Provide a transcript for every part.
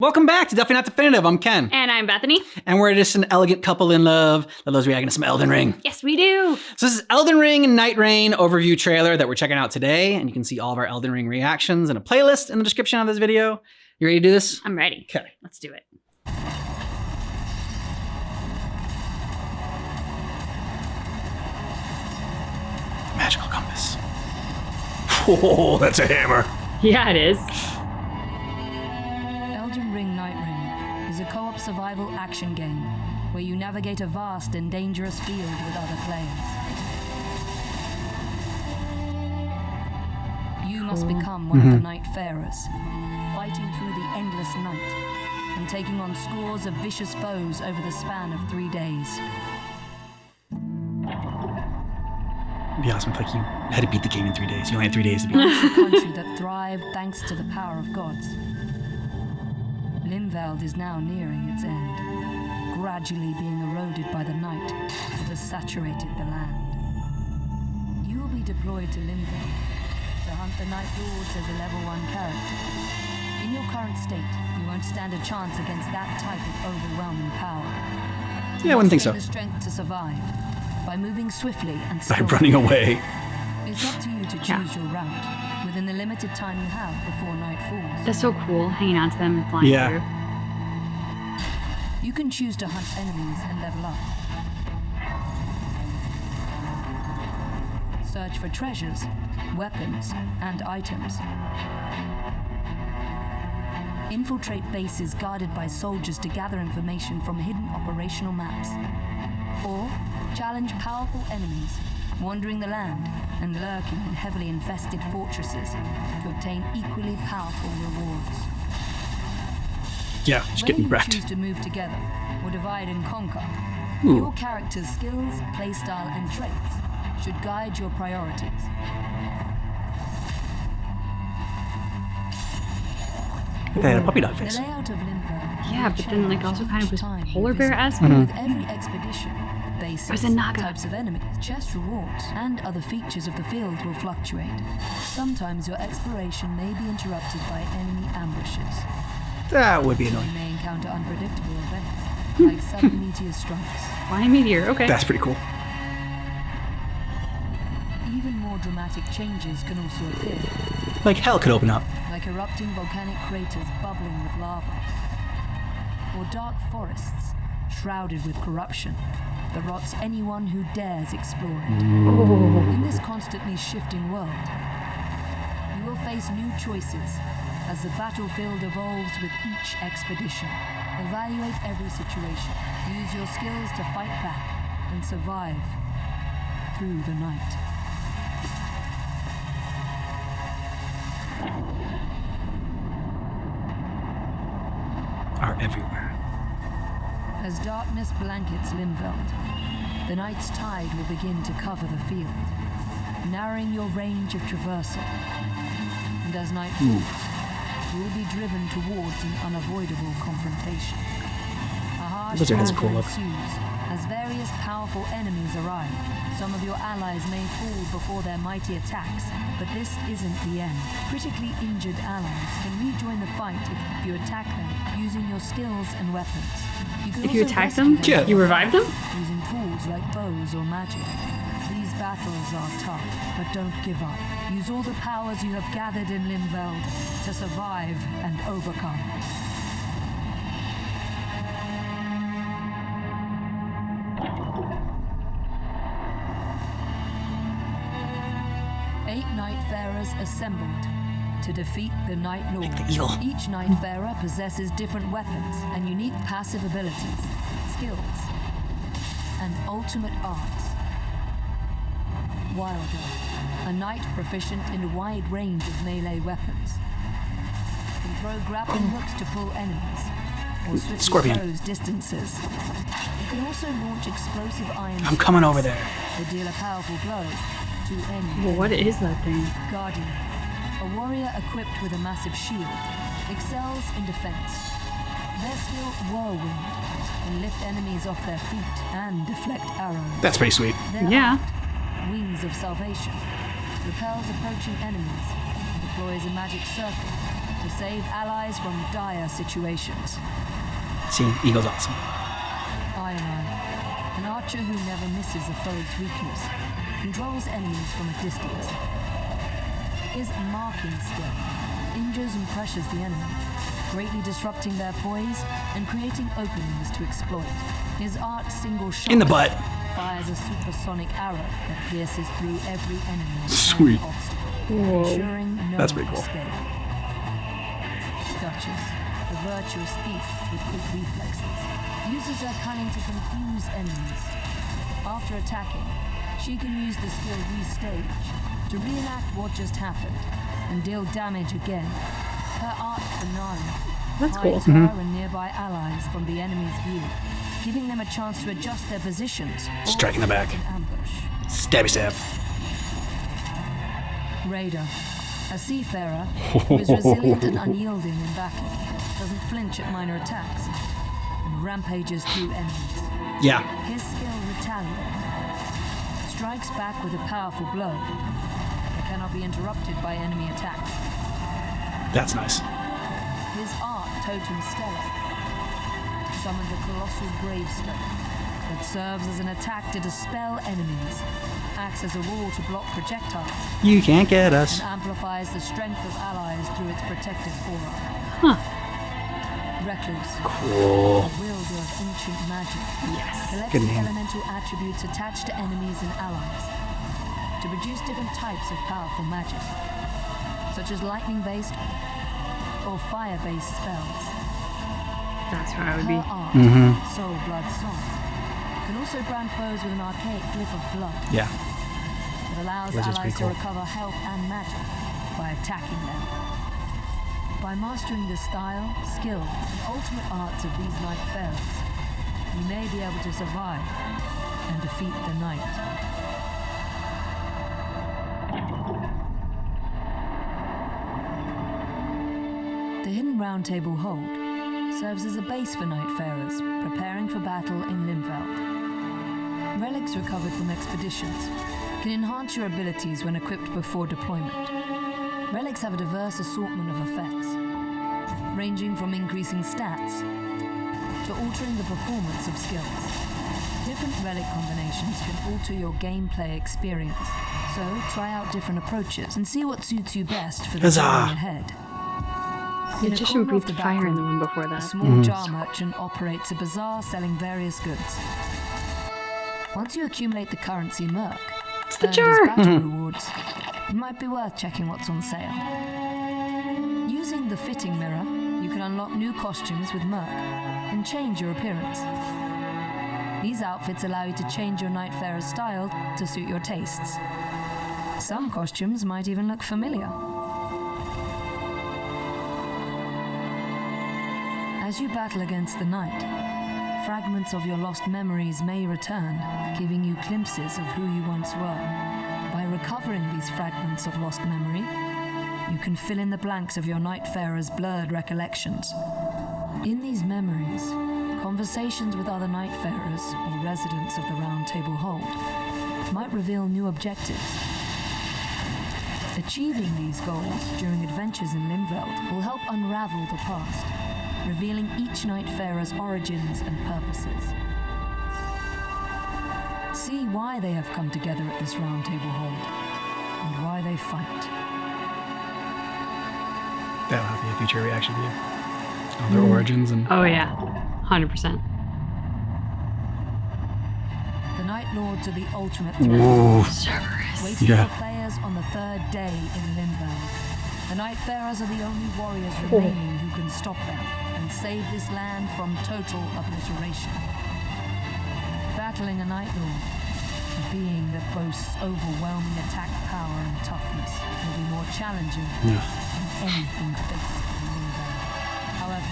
Welcome back to Definitely Not Definitive. I'm Ken. And I'm Bethany. And we're just an elegant couple in love that loves reacting to some Elden Ring. Yes, we do. So this is Elden Ring and Nightreign overview trailer that we're checking out today. And you can see all of our Elden Ring reactions in a playlist in the description of this video. You ready to do this? I'm ready. Okay. Let's do it. Magical compass. Whoa, that's a hammer. Yeah, it is. Elden Ring Nightreign is a co-op survival action game where you navigate a vast and dangerous field with other players. You must become one of the Nightfarers, fighting through the endless night and taking on scores of vicious foes over the span of 3 days. It'd be awesome if like you had to beat the game in 3 days. You only had 3 days to beat it. It's a country that thrived thanks to the power of gods. Limveld is now nearing its end, gradually being eroded by the night that has saturated the land. You will be deployed to Limveld to hunt the Night Lords as a level 1 character. In your current state, you won't stand a chance against that type of overwhelming power. Yeah, I wouldn't think so. The strength to survive by moving swiftly and By skillfully. running away. It's up to you to choose your route within the limited time you have before night falls. That's so cool, hanging on to them and flying through. You can choose to hunt enemies and level up. Search for treasures, weapons, and items. Infiltrate bases guarded by soldiers to gather information from hidden operational maps. Or challenge powerful enemies, wandering the land and lurking in heavily infested fortresses to obtain equally powerful rewards. Yeah, just Whether getting you wrecked. choose to move together or divide and conquer, Ooh. your character's skills, playstyle, and traits should guide your priorities. They had a puppy dog The face. layout of Limbo. Yeah, but then like also kind of was Time you polar visit. bear-esque. With every expedition, bases, There's a Naga. types of enemies, chest rewards, and other features of the field will fluctuate. Sometimes your exploration may be interrupted by enemy ambushes. That would be You annoying. may encounter unpredictable events, like sudden meteor strikes. Flying meteor, okay. That's pretty cool. Even more dramatic changes can also appear, Like hell could open up. like erupting volcanic craters bubbling with lava, or dark forests shrouded with corruption that rots anyone who dares explore it. In this constantly shifting world, you will face new choices as the battlefield evolves with each expedition. Evaluate every situation, use your skills to fight back and survive through the night. Are everywhere. As darkness blankets Limveld, the night's tide will begin to cover the field, narrowing your range of traversal. And as night falls, you will be driven towards an unavoidable confrontation. A harsh Lizard has a cool battle look. ensues as various powerful enemies arrive. Some of your allies may fall before their mighty attacks, but this isn't the end. Critically injured allies can rejoin the fight if you attack them using your skills and weapons. Can If you also attack rescue them, Yeah. you revive them? using tools like bows or magic. These battles are tough, but don't give up. Use all the powers you have gathered in Limveld to survive and overcome. Eight Nightfarers assembled to defeat the Night Lord. the eel. Each Nightfarer possesses different weapons and unique passive abilities, skills, and ultimate arts. Wilder, a knight proficient in a wide range of melee weapons, can throw grappling hooks to pull enemies, or swiftly Scorpion. close distances. You can also launch explosive iron I'm coming over there. to deal a powerful blow to any Well, what is that thing? Guardian, a warrior equipped with a massive shield, excels in defense. Their skill Whirlwind can lift enemies off their feet and deflect arrows. That's pretty sweet. Their Yeah. art, Wings of Salvation, repels approaching enemies and deploys a magic circle to save allies from dire situations. See, Eagle's awesome. Iron Eye, an archer who never misses a foe's weakness, controls enemies from a distance. His marking skill injures and pressures the enemy, greatly disrupting their poise and creating openings to exploit. His art single shot In the butt. fires a supersonic arrow that pierces through every enemy Sweet. and obstacle, Whoa. ensuring no That's pretty cool. escape. Duchess, the virtuous thief with quick reflexes, uses her cunning to confuse enemies. After attacking, she can use the skill Restage to reenact what just happened and deal damage again. Her art finale That's cool. hides her and nearby allies from the enemy's view, giving them a chance to adjust their positions. or Strike in the back. an ambush. Stabby stab. Raider, a seafarer who is resilient and unyielding in battle, doesn't flinch at minor attacks, and rampages through enemies. Yeah. His skill Retaliate strikes back with a powerful blow that cannot be interrupted by enemy attacks. That's nice. His art Totem Stellar summons a colossal gravestone that serves as an attack to dispel enemies, acts as a wall to block projectiles, You can't get us. and amplifies the strength of allies through its protective aura. Huh. Recluse, Cool. a wielder of ancient magic, collects Good the name. elemental attributes attached to enemies and allies to produce different types of powerful magic, such as lightning-based or fire-based spells. That's where I would be. Her art, Soul Blood Song, can also brand foes with an archaic glyph of blood Yeah. that allows Which is allies pretty to cool. recover health and magic by attacking them. By mastering the style, skill, and ultimate arts of these Nightfarers, you may be able to survive and defeat the Night. The Hidden Round Table Hold serves as a base for Nightfarers preparing for battle in Limveld. Relics recovered from expeditions can enhance your abilities when equipped before deployment. Relics have a diverse assortment of effects, ranging from increasing stats to altering the performance of skills. Different relic combinations can alter your gameplay experience, so try out different approaches and see what suits you best for the Huzzah! journey ahead. In a Magician corner of breathed the fire in the background, one before a that. small jar merchant operates a bazaar selling various goods. Once you accumulate the currency Merc, the earned jar! as battle rewards, it might be worth checking what's on sale. Using the fitting mirror, you can unlock new costumes with Merc and change your appearance. These outfits allow you to change your Nightfarer's style to suit your tastes. Some costumes might even look familiar. As you battle against the night, fragments of your lost memories may return, giving you glimpses of who you once were. By recovering these fragments of lost memory, you can fill in the blanks of your Nightfarer's blurred recollections. In these memories, conversations with other Nightfarers or residents of the Round Table Hold might reveal new objectives. Achieving these goals during adventures in Limveld will help unravel the past, revealing each Nightfarer's origins and purposes. See why they have come together at this Round Table Hold, and why they fight. That'll have to be a future reaction video. All their origins and Oh yeah, 100%. The Night Lords are the ultimate threat, Ooh. Cerberus. waiting Yeah. for players on the third day in Limveld. The Nightfarers are the only warriors remaining who can stop them and save this land from total obliteration. Battling a Night Lord, a being that boasts overwhelming attack power and toughness, will be more challenging yeah. than anything faced in Limveld. However,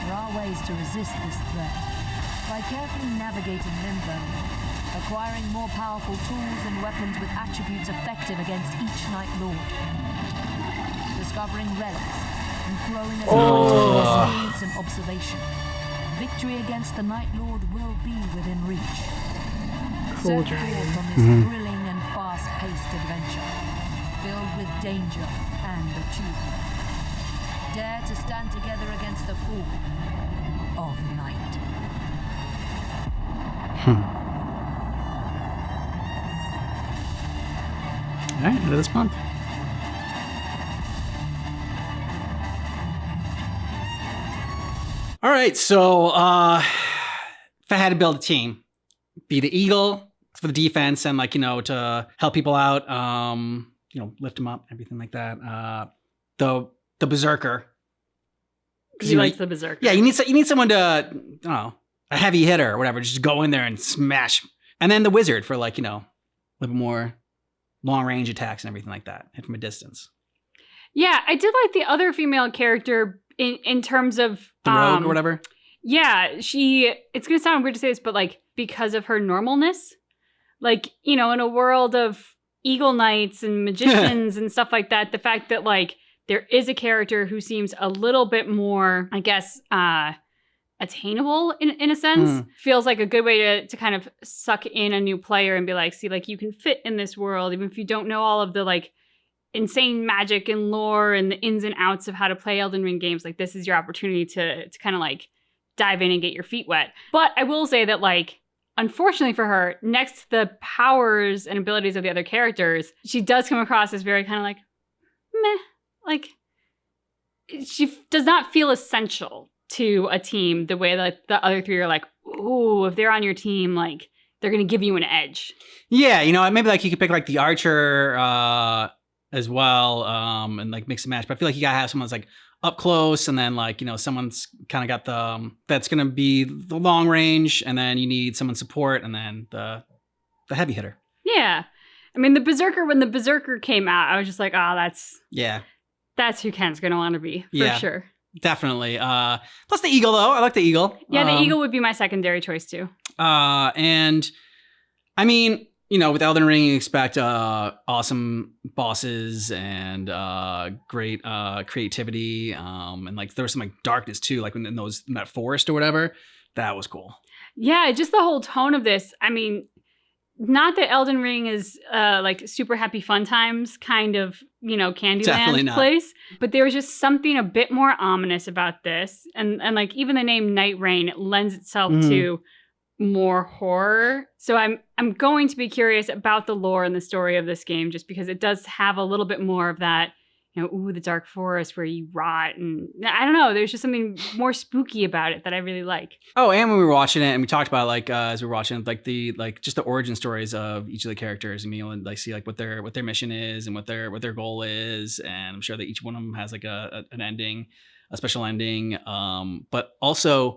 there are ways to resist this threat. By carefully navigating Limveld, acquiring more powerful tools and weapons with attributes effective against each Night Lord, discovering relics, and growing as a hunter through experience and observation, victory against the Night Lord will be within reach. Cool Set dragon. forth on this thrilling and fast-paced adventure, filled with danger and achievement. dare to stand together against the fall of night. All right, end of this month. All right, so if I had to build a team, be the Eagle for the defense and to help people out, lift them up, everything like that. The Berserker. You like the Berserker. Yeah, you need someone to, I don't know, a heavy hitter or whatever, just go in there and smash. And then the Wizard for a little bit more long range attacks and everything like that, hit from a distance. Yeah, I did like the other female character in terms of the rogue or whatever. Yeah, it's gonna sound weird to say this, but because of her normalness, in a world of eagle knights and magicians and stuff like that, the fact that there is a character who seems a little bit more, I guess, attainable in a sense, feels like a good way to kind of suck in a new player and be see, you can fit in this world, even if you don't know all of the insane magic and lore and the ins and outs of how to play Elden Ring games. This is your opportunity to kind of dive in and get your feet wet. But I will say that unfortunately for her, next to the powers and abilities of the other characters, she does come across as very kind of meh. She does not feel essential to a team the way that the other three are ooh, if they're on your team, they're going to give you an edge. Yeah, maybe you could pick the archer as well, and mix and match. But I feel you gotta have someone that's up close, and then someone's kind of got the that's gonna be the long range, and then you need someone support, and then the heavy hitter. Yeah, I mean the Berserker. When the Berserker came out, I was just that's who Ken's gonna want to be for sure. Definitely. Plus the Eagle though, I like the Eagle. Yeah, the Eagle would be my secondary choice too. And I mean, with Elden Ring, you expect awesome bosses and great creativity. And there was some darkness too, in that forest or whatever. That was cool. Yeah, just the whole tone of this. I mean, not that Elden Ring is super happy fun times kind of, Candyland place, but there was just something a bit more ominous about this. And even the name Nightreign lends itself to more horror. So I'm going to be curious about the lore and the story of this game, just because it does have a little bit more of that, the dark forest where you rot, and I don't know, there's just something more spooky about it that I really like. Oh, and when we were watching it, and we talked about as we were watching it, just the origin stories of each of the characters, and and see what their mission is and what their goal is, and I'm sure that each one of them has an ending, a special ending, but also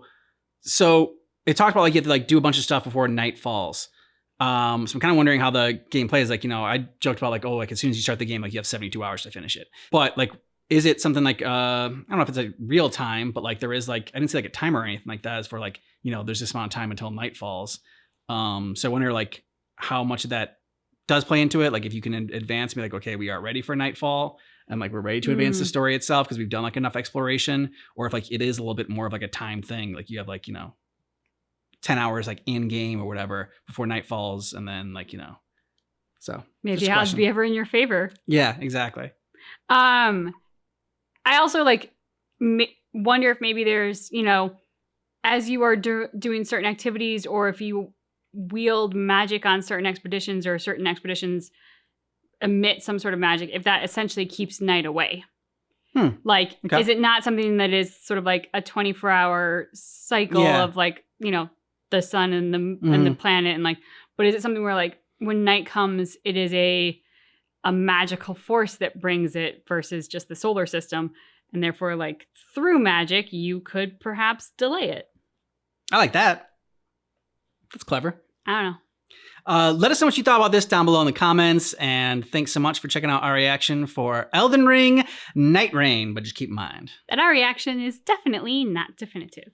so it talked about you have to do a bunch of stuff before night falls. So I'm kind of wondering how the game plays. I joked about as soon as you start the game, you have 72 hours to finish it. But is it something I don't know if it's real time, but there is I didn't see a timer or anything like that. As for there's this amount of time until night falls. So I wonder how much of that does play into it. If you can advance, be okay, we are ready for nightfall, and we're ready to advance the story itself because we've done enough exploration, or if it is a little bit more of a time thing. You have 10 hours in game or whatever before night falls, and then so maybe the odds be ever in your favor. Yeah, exactly. I also wonder if maybe there's as you are doing certain activities, or if you wield magic on certain expeditions, or certain expeditions emit some sort of magic, if that essentially keeps night away. Okay. Is it not something that is sort of a 24-hour cycle of the sun and the planet, and but is it something where when night comes, it is a magical force that brings it versus just the solar system, and therefore through magic you could perhaps delay it? I like that. That's clever. I don't know. Let us know what you thought about this down below in the comments, and thanks so much for checking out our reaction for Elden Ring Nightreign. But just keep in mind that our reaction is definitely not definitive.